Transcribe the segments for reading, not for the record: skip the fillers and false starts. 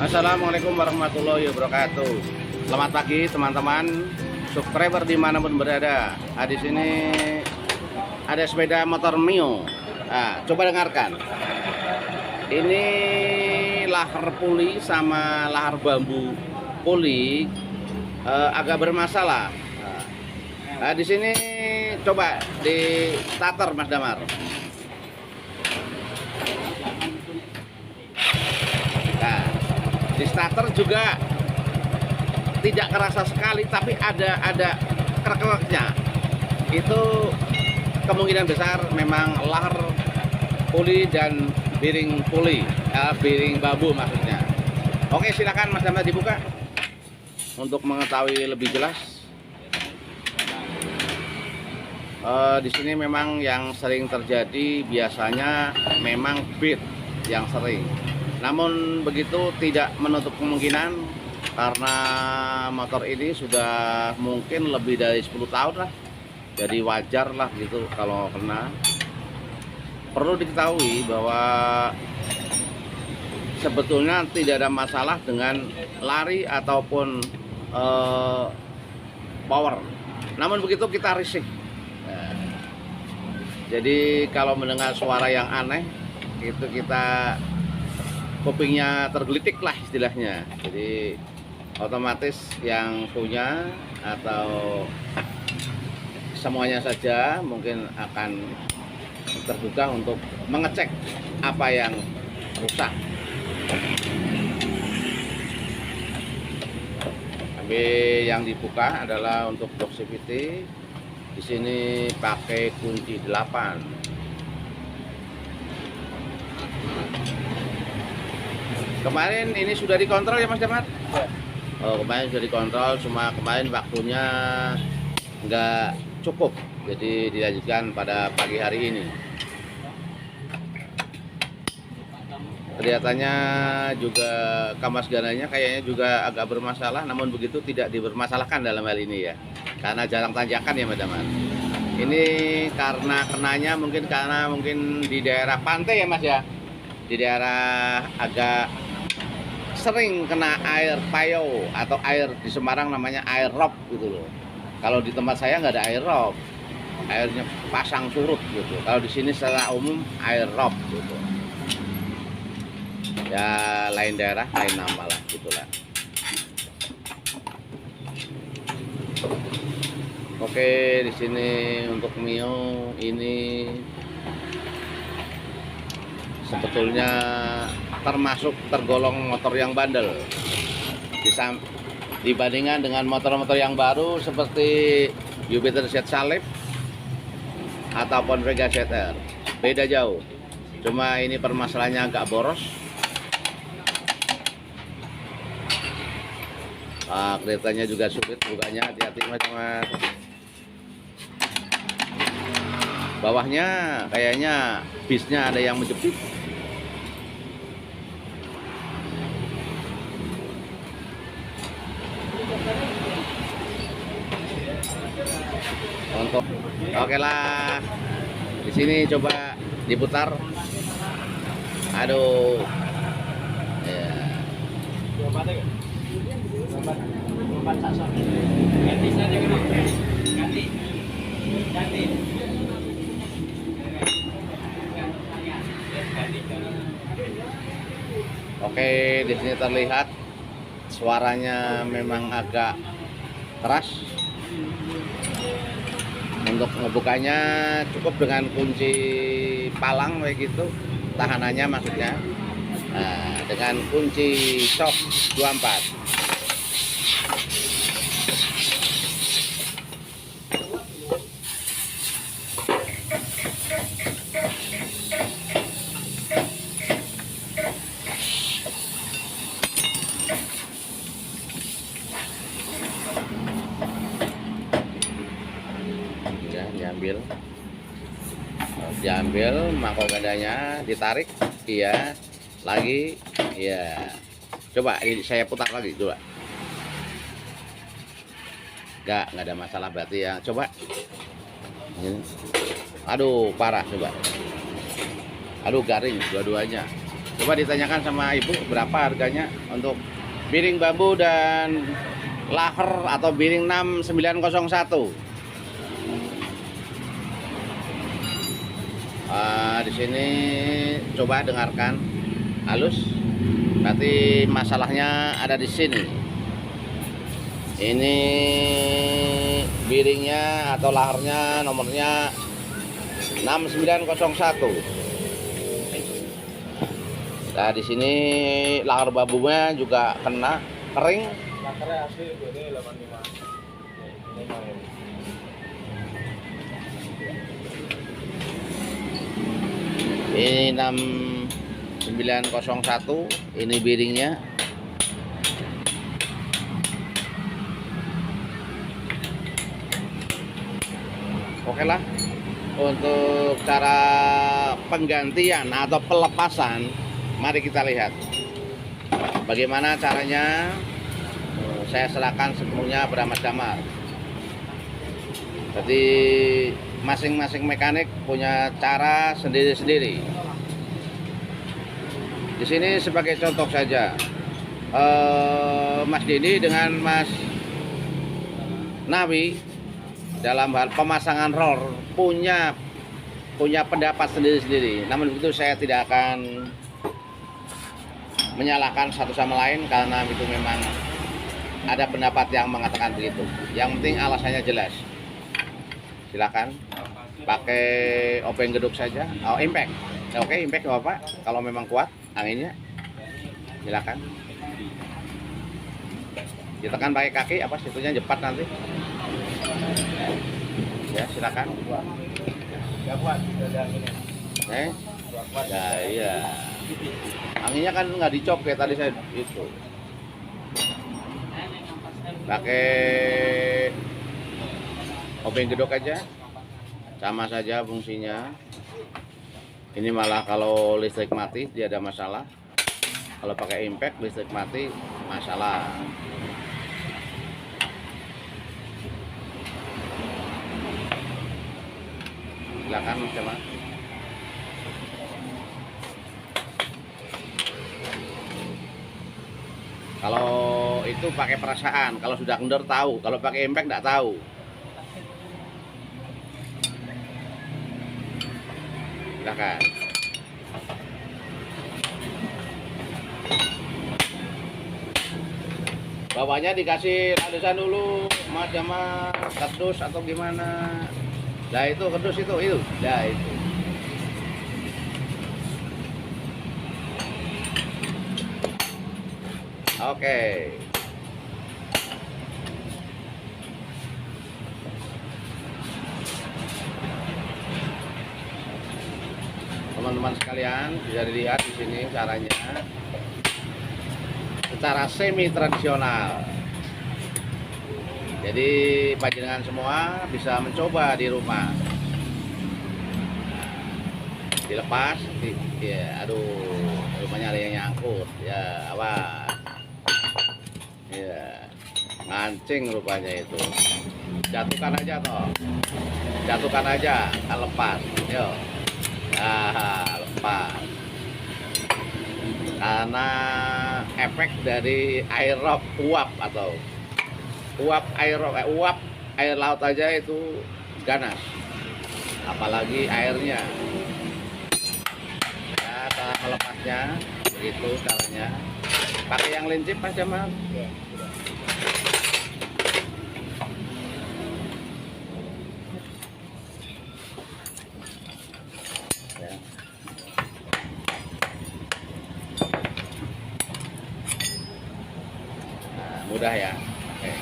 Assalamualaikum warahmatullahi wabarakatuh. Selamat pagi teman-teman subscriber dimanapun berada. Di sini ada sepeda motor Mio. Nah, coba dengarkan. Ini lahar puli sama lahar bambu puli agak bermasalah. Nah, di sini coba di starter Mas Damar. Nah, di starter juga tidak kerasa sekali, tapi ada krek-kreknya. Itu kemungkinan besar memang lahar puli dan bearing puli, bearing bambu maksudnya. Oke, silakan Mas Damar dibuka untuk mengetahui lebih jelas. Di sini memang yang sering terjadi biasanya memang beat yang sering. Namun begitu tidak menutup kemungkinan karena motor ini sudah mungkin lebih dari 10 tahun lah. Jadi wajar lah gitu kalau kena. Perlu diketahui bahwa sebetulnya tidak ada masalah dengan lari ataupun power. Namun begitu kita risih. Jadi kalau mendengar suara yang aneh itu kita kupingnya tergelitik lah istilahnya. Jadi otomatis yang punya atau semuanya saja mungkin akan terbuka untuk mengecek apa yang rusak. Tapi yang dibuka adalah untuk box CVT. Di sini pakai kunci 8. Kemarin ini sudah dikontrol ya Mas Damar? Ya. Oh, kemarin sudah dikontrol, cuma kemarin waktunya nggak cukup, jadi dilanjutkan pada pagi hari ini. Kelihatannya juga kampas gananya kayaknya juga agak bermasalah, namun begitu tidak dibermasalahkan dalam hal ini ya, karena jarang tanjakan ya Mas Damar. Ini karena kenanya mungkin di daerah pantai ya Mas ya, di daerah agak sering kena air payo atau air di Semarang namanya air rob gitu loh. Kalau di tempat saya nggak ada air rob, airnya pasang surut gitu. Kalau di sini secara umum air rob gitu. Ya lain daerah lain nama lah gitulah. Oke, di sini untuk Mio ini sebetulnya tergolong motor yang bandel dibandingkan dengan motor-motor yang baru seperti Jupiter Z Salib ataupun Vega ZR. Beda jauh, cuma ini permasalahannya agak boros. Kelihatannya juga sulit bukanya, hati-hati Mas. Bawahnya kayaknya bisnya ada yang menjepit. Oke lah, di sini coba diputar. Aduh, ya. Oke, di sini terlihat suaranya memang agak keras. Untuk ngebukanya cukup dengan kunci palang kayak gitu, tahanannya maksudnya. Nah, dengan kunci shock 24. Diambil mangkok gandanya, ditarik, iya, lagi, iya. Coba ini saya putar lagi, coba. Nggak ada masalah berarti ya. Coba. Aduh, parah coba. Aduh, garing dua-duanya. Coba ditanyakan sama ibu berapa harganya untuk piring bambu dan laher atau piring 6901. Di sini coba dengarkan halus. Berarti masalahnya ada di sini. Ini piringnya atau laharnya nomornya 6901. Nah, di sini lahar bambunya juga kena kering. Lakarnya asli ini 85. Ini 6901, ini piringnya. Oke lah, untuk cara penggantian atau pelepasan, mari kita lihat bagaimana caranya. Saya serahkan sepenuhnya pada Mas Damar. Jadi masing-masing mekanik punya cara sendiri-sendiri. Di sini sebagai contoh saja, Mas Dini dengan Mas Nawi dalam hal pemasangan roll punya pendapat sendiri-sendiri. Namun begitu saya tidak akan menyalahkan satu sama lain karena itu memang ada pendapat yang mengatakan begitu. Yang penting alasannya jelas. Silakan pakai obeng geduk saja. Oh, impact. Oke, impact Bapak. Kalau memang kuat anginnya, silakan. Ditekan pakai kaki apa situnya jepat nanti. Ya, silakan. Ya kuat, ada anginnya. Ya, iya. Anginnya kan nggak dicop kayak tadi saya itu. Pakai obeng gedok aja, sama saja fungsinya. Ini malah kalau listrik mati tidak ada masalah. Kalau pakai impact listrik mati masalah. Silakan coba. Kalau itu pakai perasaan, kalau sudah kendor tahu, kalau pakai impact nggak tahu. Silakan. Bawahnya dikasih ladesan dulu, macam kardus atau gimana? Nah itu kardus itu. Nah itu. Oke. Teman-teman sekalian bisa dilihat di sini caranya secara semi tradisional. Jadi panjenengan semua bisa mencoba di rumah. Dilepas, ya, aduh, rumahnya ada yang nyangkut, ya, awas. Ya, ngancing rupanya itu. Jatuhkan aja toh. Jatuhkan aja, lepas. Yuk. Lepas. Karena efek dari air uap atau uap air laut aja itu ganas. Apalagi airnya. Ya, cara melepasnya begitu caranya. Pakai yang lincip Mas Jamal. Ya. Nah, mudah ya. Oke.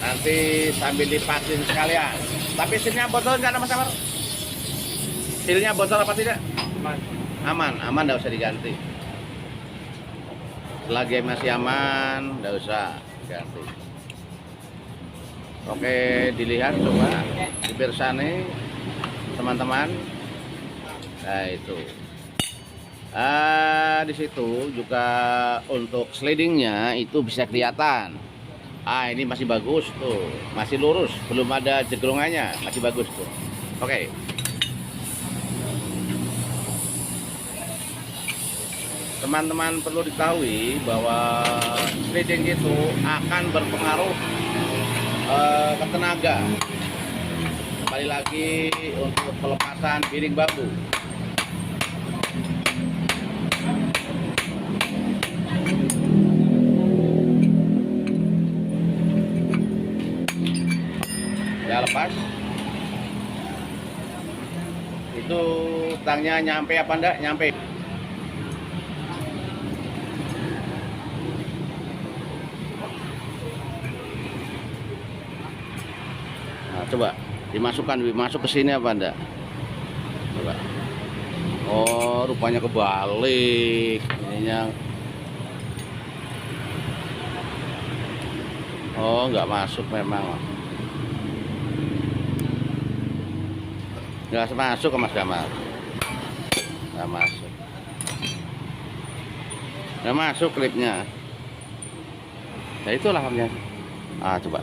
Nanti sambil dipasin sekalian. Tapi silnya bocor nggak ada masalah? Silnya bocor apa tidak? Aman, nggak usah diganti. Selagi masih aman, nggak usah diganti. Oke, dilihat coba di bersane teman-teman. Nah itu. Di situ juga untuk slidingnya itu bisa kelihatan. Ini masih bagus tuh, masih lurus, belum ada jeglongannya, masih bagus tuh. Oke. teman-teman perlu diketahui bahwa sliding itu akan berpengaruh ke tenaga. Kembali lagi untuk pelepasan piring bambu. Ya, lepas. Itu tangnya nyampe apa enggak? Nyampe. Nah, coba dimasukkan, masuk ke sini apa enggak? Coba. Oh, rupanya kebalik. Ininya. Oh, nggak masuk memang. Nggak masuk ke Mas Gamal. Nggak masuk. Nggak masuk klipnya. Ya itulah laharnya. Coba.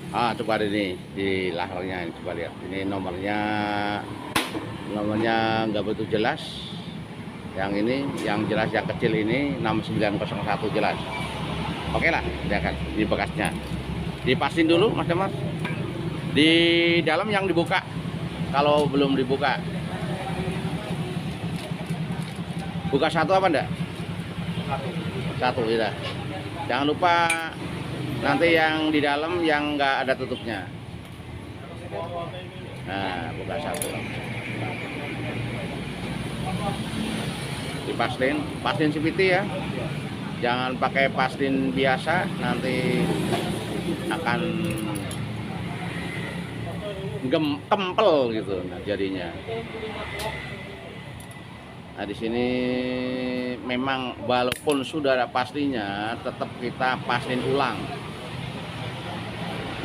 Coba ini di laharnya ini, coba lihat. Ini nomornya nggak begitu jelas. Yang ini, yang jelas yang kecil ini 6901 jelas. Oke lah, lihat di bekasnya. Dipasin dulu Mas Gamal. Di dalam yang dibuka, kalau belum dibuka, buka satu apa enggak? Satu ya. Jangan lupa nanti yang di dalam yang enggak ada tutupnya. Nah, buka satu. Paslin CVT ya. Jangan pakai paslin biasa, nanti akan kempel gitu, nah jadinya. Nah di sini memang walaupun sudah ada pastinya, tetap kita paslin ulang.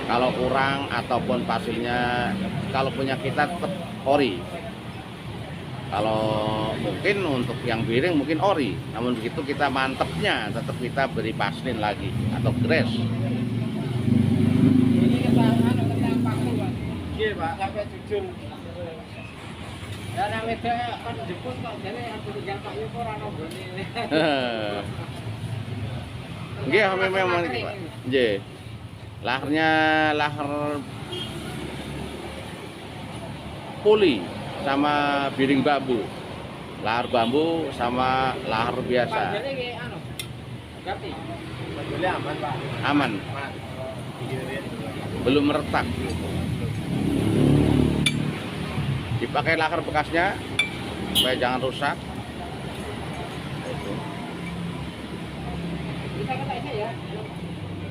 Kalau kurang ataupun pastilnya, kalau punya kita tetap ori. Kalau mungkin untuk yang piring mungkin ori, namun begitu kita mantepnya tetap kita beri paslin lagi atau gres. Iya Pak, sampai jujur. Ya nang wedok kan jepun kok jane aku tinggal Pak Yuko ora nombone. Nggih, memang iki Pak. Nggih. Laharnya lahar poli sama piring bambu. Lahar bambu sama lahar biasa. Jane nggih anu. Ganti. Modelnya aman Pak. Aman. Belum meretak. Dipakai lakar bekasnya supaya jangan rusak.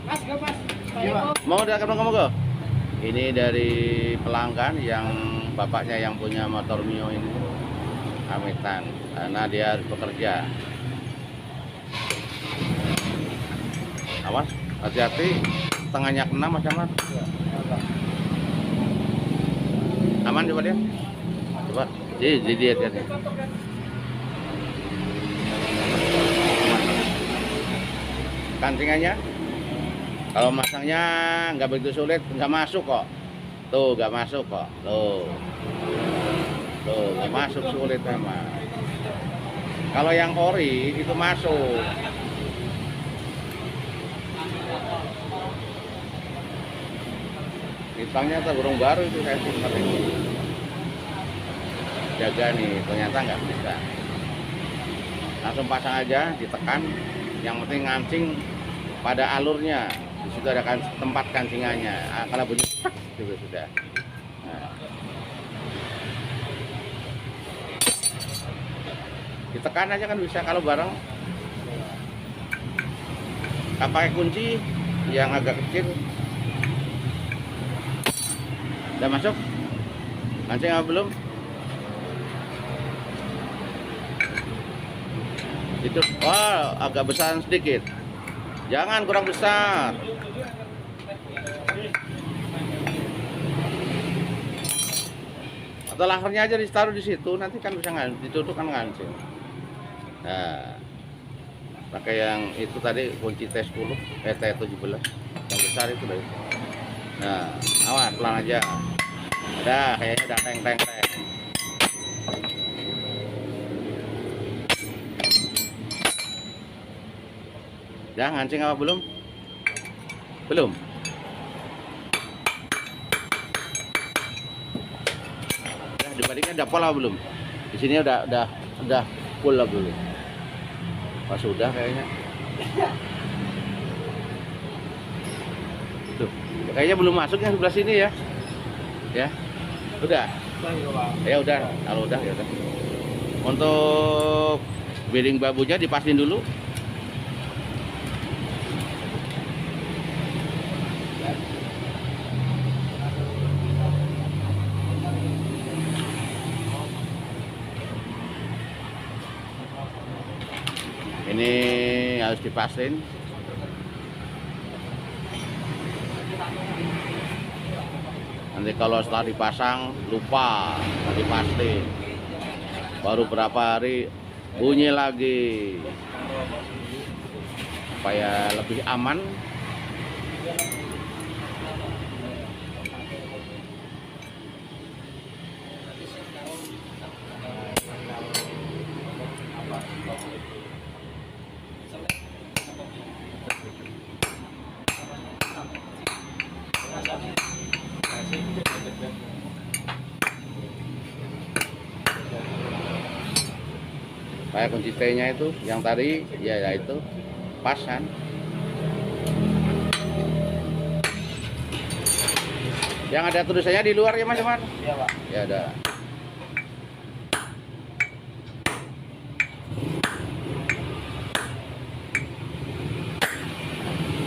Mas, go Mas. Mau udah kamu go? Ini dari pelanggan yang bapaknya yang punya motor Mio ini, Amitan, karena dia harus bekerja. Awas, hati-hati, tengahnya kena Mas Aman. Aman coba dia. Coba, jadi hati-hati. Kancingannya, kalau masangnya nggak begitu sulit, nggak masuk kok. Tuh, nggak masuk kok. Tuh, nggak masuk, sulit memang. Kalau yang ori itu masuk. Hitangnya tuh burung baru itu saya sih. Jaga nih, ternyata nggak bisa. Langsung pasang aja, ditekan. Yang penting ngancing pada alurnya. Di situ ada tempat kancingannya. Kalau bunyi tak juga sudah. Nah. Ditekan aja kan bisa kalau bareng. Pakai kunci yang agak kecil. Udah masuk? Kancing apa belum? Itu, wah, agak besar sedikit. Jangan kurang besar. Atau laharnya aja ditaruh di situ, nanti kan bisa ditutup kan ngancing. Nah, pakai yang itu tadi kunci T10, T17, yang besar itu dari. Nah, awas pelan aja. Udah, kayaknya udah teng. Jangan sih apa belum? Belum. Ya, dibandingkan udah pola belum? Di sini udah full lah belum? Pas sudah kayaknya. Tuh, kayaknya belum masuk yang sebelah sini ya. Ya. Udah. Ya udah, kalau udah ya udah. Untuk bearing babunya dipasin dulu. Ini harus dipasin. Nanti kalau setelah dipasang lupa nggak dipasin, baru berapa hari bunyi lagi supaya lebih aman. Kayak kunci T-nya itu yang tadi ya itu pas kan. Yang ada tulisannya di luar ya Mas Cuman? Iya Pak. Ya ada.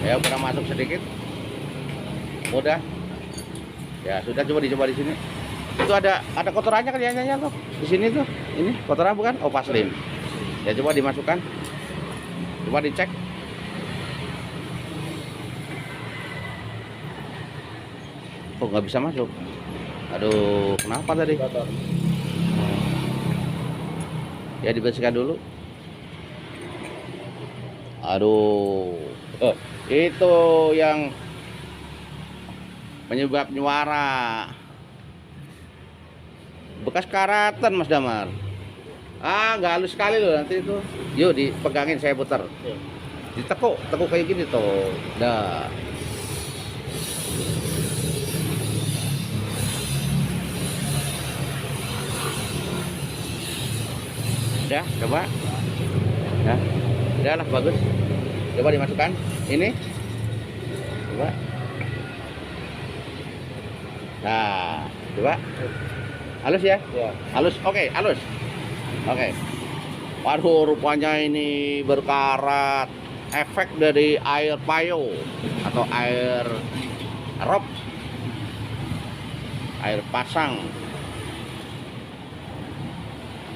Ya udah masuk sedikit. Mudah. Ya sudah, coba di sini. Itu ada kotorannya kelihatannya tuh. Di sini tuh. Ini kotoran bukan? Oh, paslin. Ya coba dimasukkan. Coba dicek. Kok nggak bisa masuk? Aduh, kenapa tadi? Ya dibersihkan dulu. Aduh. Itu yang penyebab nyuara. Bekas karatan Mas Damar. Nggak halus sekali loh nanti itu. Yuk dipegangin, saya putar. Ditekuk kayak gini tuh. Dah. Udah, coba. Ya. Udah lah, bagus. Coba dimasukkan. Ini. Coba. Nah, coba. Halus ya? Ya. Halus. Oke, halus. Oke. Waduh, rupanya ini berkarat. Efek dari air payo atau air rob. Air pasang.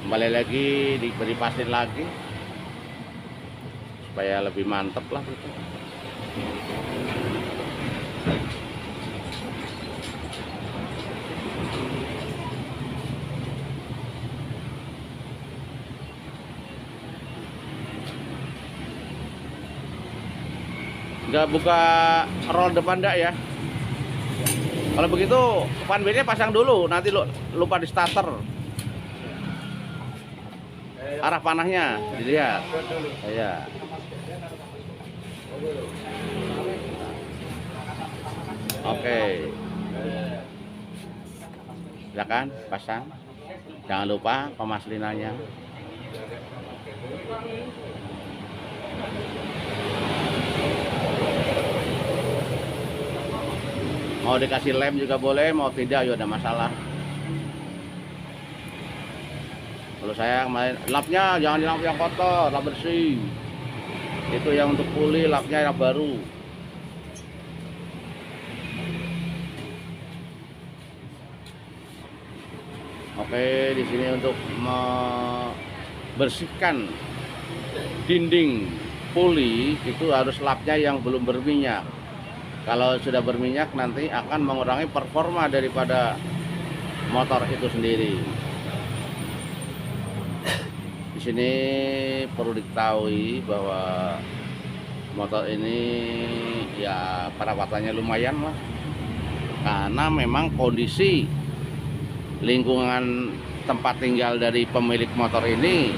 Kembali lagi diberi pasir lagi supaya lebih mantep lah gitu. Nggak buka roll depan enggak ya? Kalau begitu fan blade-nya pasang dulu, nanti lupa di starter. Arah panahnya dilihat. Iya. Oke. Silakan pasang. Jangan lupa pemaslinannya. Mau dikasih lem juga boleh, mau tidak ya ada masalah. Kalau saya kemarin lapnya jangan lap yang kotor, lap bersih. Itu yang untuk pulih, lapnya yang baru. Oke, di sini untuk membersihkan dinding puli itu harus lapnya yang belum berminyak. Kalau sudah berminyak nanti akan mengurangi performa daripada motor itu sendiri. Di sini perlu diketahui bahwa motor ini ya perawatannya lumayan lah, karena memang kondisi lingkungan tempat tinggal dari pemilik motor ini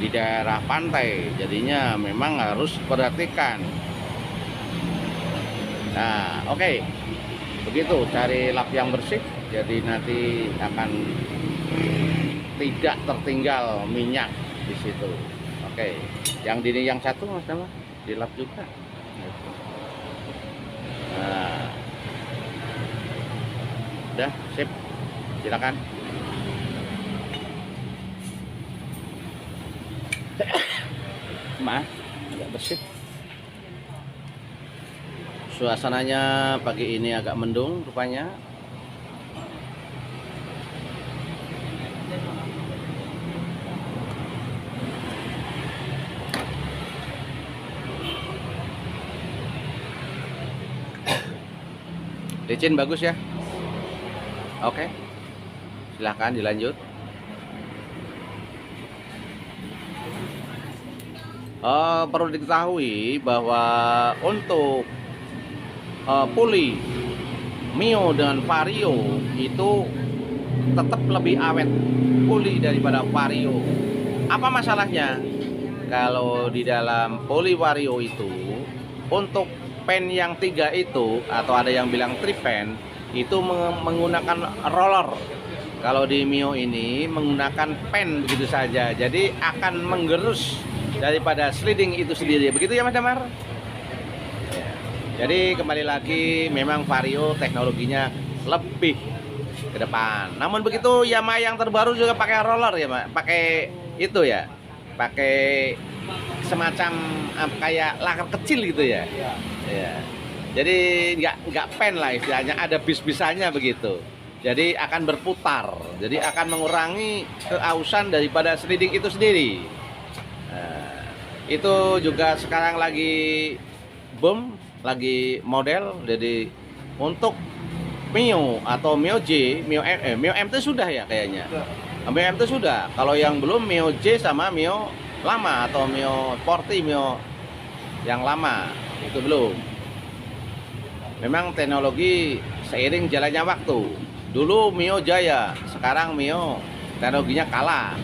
di daerah pantai, jadinya memang harus perhatikan. Nah, oke. Begitu, cari lap yang bersih, jadi nanti akan tidak tertinggal minyak di situ. Oke, yang ini yang satu Mas Damar dilap juga. Nah, udah sip, silakan. Maaf, agak bersih. Suasananya pagi ini agak mendung rupanya. Licin bagus ya. Oke, silahkan dilanjut. Perlu diketahui bahwa untuk Puli, Mio dengan Vario itu tetap lebih awet Puli daripada Vario. Apa masalahnya? Kalau di dalam Puli Vario itu untuk pen yang 3 itu, atau ada yang bilang tripen, itu menggunakan roller. Kalau di Mio ini menggunakan pen begitu saja, jadi akan menggerus daripada sliding itu sendiri. Begitu ya Mas Damar? Jadi kembali lagi, memang Vario teknologinya lebih ke depan. Namun begitu, Yamaha yang terbaru juga pakai roller ya, Pak. Pakai itu ya. Pakai semacam kayak lakar kecil gitu ya. Ya. Jadi nggak pen lah istilahnya, ada bis-bisannya begitu. Jadi akan berputar. Jadi akan mengurangi keausan daripada sliding itu sendiri. Nah, itu juga sekarang lagi boom, lagi model. Jadi untuk Mio atau Mio J, Mio M itu sudah ya kayaknya. Mio M itu sudah. Kalau yang belum, Mio J sama Mio lama atau Mio Sporty, Mio yang lama itu belum. Memang teknologi seiring jalannya waktu. Dulu Mio jaya, sekarang Mio teknologinya kalah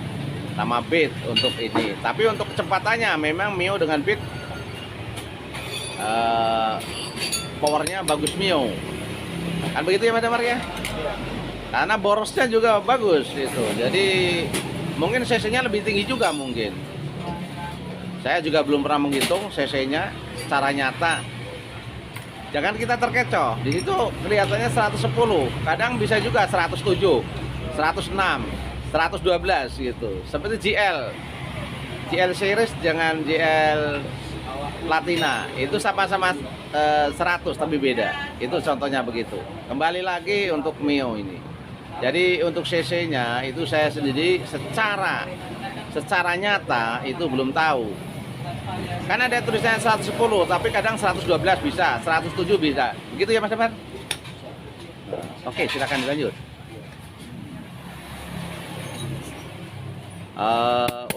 sama Beat untuk ini. Tapi untuk kecepatannya memang Mio dengan Beat powernya bagus Mio. Kan begitu ya Mas Damar ya? Karena borosnya juga bagus itu. Jadi mungkin cc-nya lebih tinggi juga mungkin. Saya juga belum pernah menghitung cc-nya secara nyata. Jangan kita terkecoh. Di situ kelihatannya 110, kadang bisa juga 107, 106, 112 gitu. Seperti GL series dengan GL Platina itu sama-sama 100 tapi beda. Itu contohnya begitu. Kembali lagi untuk Mio ini. Jadi untuk cc-nya itu saya sendiri secara nyata itu belum tahu. Karena ada tulisannya 110, tapi kadang 112 bisa, 107 bisa. Begitu ya Mas Damar? Oke, silakan dilanjut.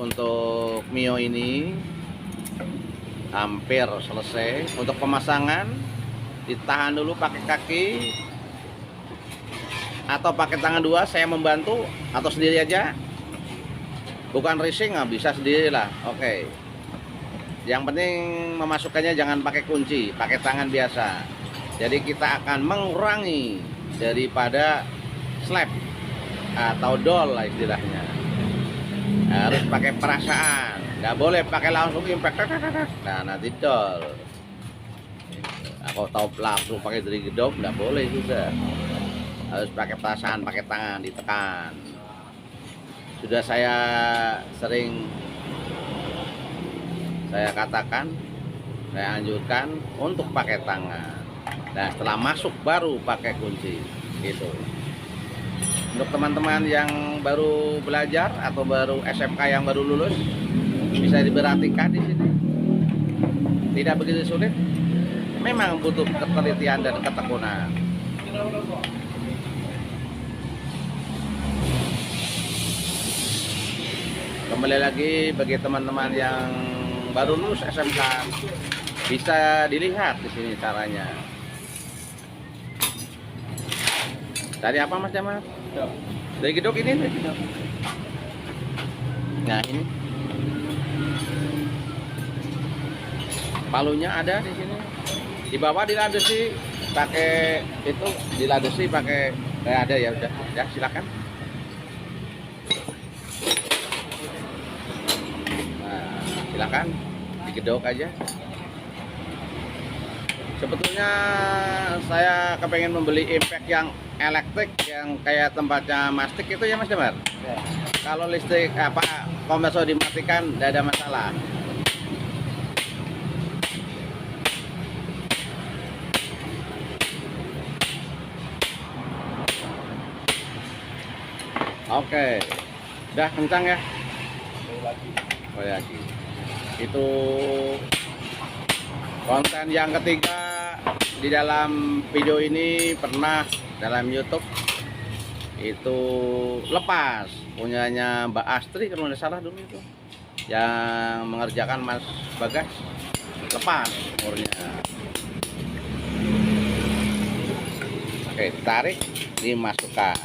Untuk Mio ini hampir selesai. Untuk pemasangan ditahan dulu pakai kaki atau pakai tangan dua, saya membantu, atau sendiri aja. Bukan racing, nggak bisa sendirilah. Oke. Yang penting memasukkannya jangan pakai kunci, pakai tangan biasa. Jadi kita akan mengurangi daripada slap atau dol lah istilahnya. Harus pakai perasaan, nggak boleh pakai langsung impact. Nah nanti dol. Aku tahu langsung pakai drigedop, nggak boleh juga. Harus pakai perasaan, pakai tangan, ditekan. Sudah saya sering katakan, saya anjurkan untuk pakai tangan. Nah setelah masuk baru pakai kunci gitu. Untuk teman-teman yang baru belajar atau baru SMK yang baru lulus, bisa diperhatikan di sini. Tidak begitu sulit. Memang butuh ketelitian dan ketekunan. Kembali lagi bagi teman-teman yang baru lulus SMK, bisa dilihat di sini caranya. Tadi apa Mas Damar? Dari gedok ini. Nah ini Palunya ada di sini. Di bawah diladesi pakai itu, diladesi pakai ada ya udah. Ya silakan. Nah, silakan digedok aja. Sebetulnya saya kepengen membeli impact yang elektrik yang kayak tempatnya Mastik itu ya Mas Damar. Ya. Kalau listrik apa kompresor dimatikan tidak ada masalah. Oke, udah kencang ya. Oh lagi. Itu konten yang ketiga di dalam video ini, pernah dalam YouTube itu lepas punyanya Mbak Astri kalau tidak salah dulu itu yang mengerjakan Mas Bagas, lepas umurnya. Oke, tarik, dimasukkan.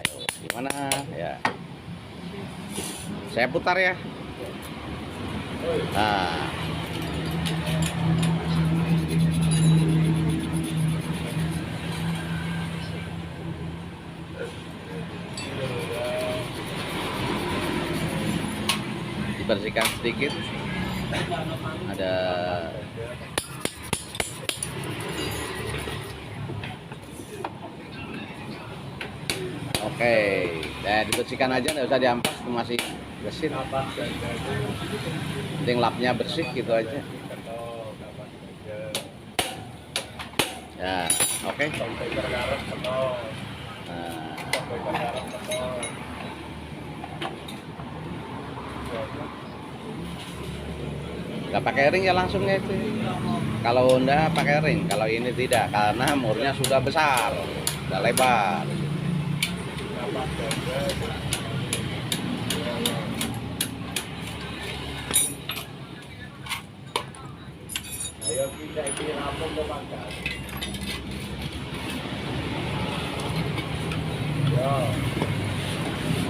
Ayo, gimana ya? Saya putar ya. Nah, dibersihkan sedikit. Ada oke, dibersihkan aja, nggak usah diampas, itu masih bersih. Penting lapnya bersih gitu aja. Ya, oke. Nah, nggak pakai ring ya langsung ya itu. Kalau Honda pakai ring, kalau ini tidak karena murnya sudah besar, sudah lebar. Ayo kita ini rampung ke Manggar. Yo.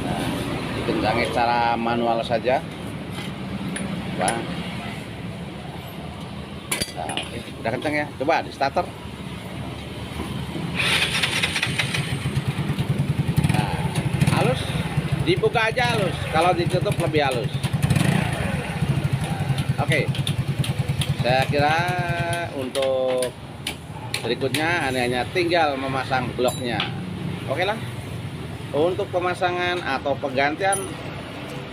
Nah, dikencangin secara manual saja. Wah. Nah, oke. Udah kencang ya. Coba di starter. Nah, halus. Dibuka aja halus. Kalau ditutup lebih halus. Oke. Saya kira untuk berikutnya hanya tinggal memasang bloknya. Oke lah. Untuk pemasangan atau penggantian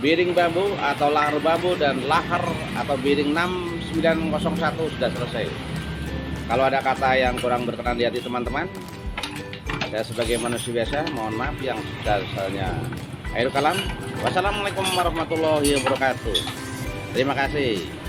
bearing bambu atau lahar bambu dan lahar atau bearing 6901 sudah selesai. Kalau ada kata yang kurang berkenan di hati teman-teman, saya sebagai manusia biasa mohon maaf yang sebesar-besarnya. Akhirul kalam, wassalamualaikum warahmatullahi wabarakatuh. Terima kasih.